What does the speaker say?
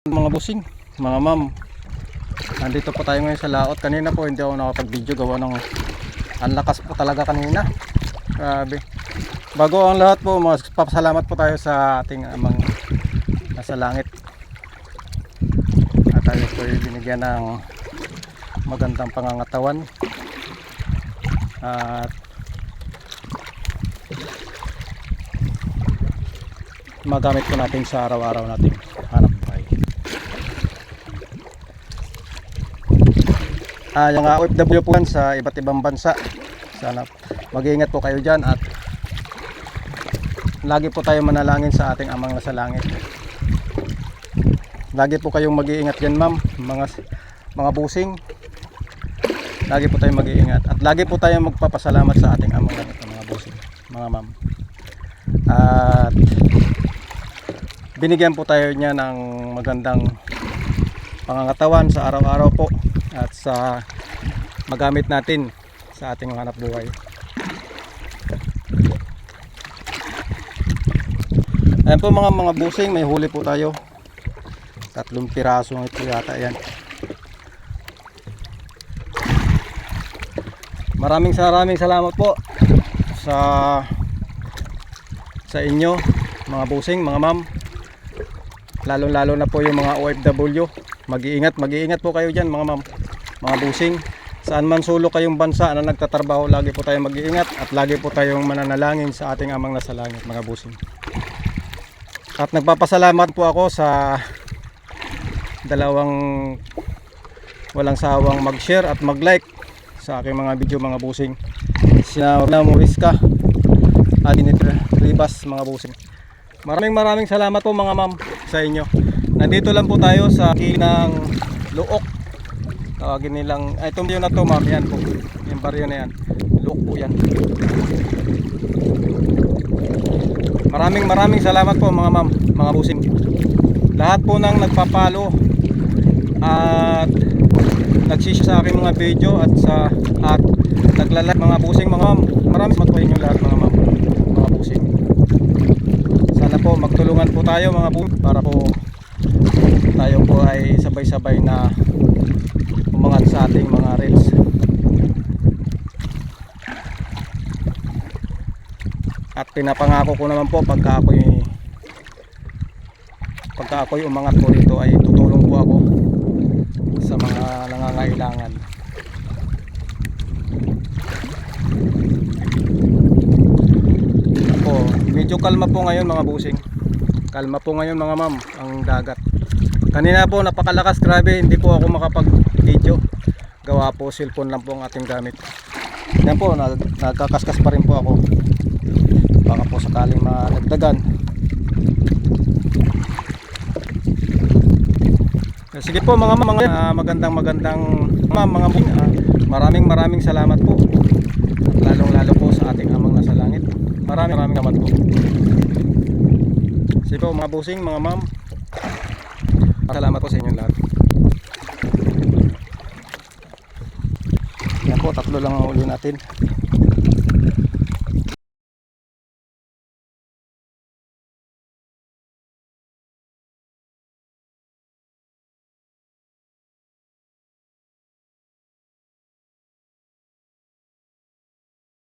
Mga busing, mga ma'am, nandito po tayo ngayon sa laot. Kanina po hindi ako nakapag-video gawa ng ang lakas po talaga kanina. Grabe. Bago ang lahat po, magpapasalamat po tayo sa ating amang nasa langit. At tayo po binigyan ng magandang pangangatawan. At magamit po natin sa araw-araw natin hanap buhay. Yung OFW po sa iba't ibang bansa, sana mag-iingat po kayo dyan at lagi po tayo manalangin sa ating amang nasa langit. Lagi po kayong mag-iingat dyan ma'am, mga busing. Lagi po tayong mag-iingat at lagi po tayong magpapasalamat sa ating amang langit, mga busing, mga ma'am. At binigyan po tayo niya ng magandang pangangatawan sa araw-araw po at sa magamit natin sa ating hanap buhay. Ayan po mga busing, may huli po tayo. 3 piraso ito yata yan. Maraming salamat po sa inyo mga busing, mga ma'am. Lalo na po yung mga OFW. Mag-iingat po kayo dyan mga ma'am, mga busing. Saan man sulok kayong bansa na nagtatrabaho, lagi po tayong mag-iingat at lagi po tayong mananalangin sa ating amang nasa langit, mga busing. At nagpapasalamat po ako sa dalawang walang sawang mag-share at mag-like sa aking mga video, mga busing. Sina Moriska at Ribas, mga busing. Maraming salamat po mga ma'am sa inyo. Nandito lang po tayo sa kinang Luok. Tawagin nilang, itong video na to ma'am, yan po. Yung baryo na yan. Luok po yan. Maraming salamat po mga ma'am, mga busing. Lahat po nang nagpapalo at nagsishare sa aking mga video at naglalike, mga busing, mga ma'am. Maraming salamat po inyo lahat mga ma'am, mga busing. Sana po magtulungan po tayo mga busing para po tayo po ay sabay-sabay na umangat sa ating mga reels. At pinapangako ko naman po pagka ako'y umangat po rito ay tutulong po ako sa mga nangangailangan. Medyo kalma po ngayon mga busing. Kalma po ngayon mga ma'am ang dagat. Kanina po napakalakas, grabe, hindi po ako makapag-video. Gawa po cellphone lang po ang ating gamit. Yan po, nagkakaskas pa rin po ako. Baka po sakaling madagdagan. Sige po mga magandang mga maraming salamat po. Lalong-lalo po sa ating amang nasa langit. Maraming salamat po. Sige po mga busing, mga ma'am. Salamat po sa inyong lahat. Yan po, 3 lang ang uli natin.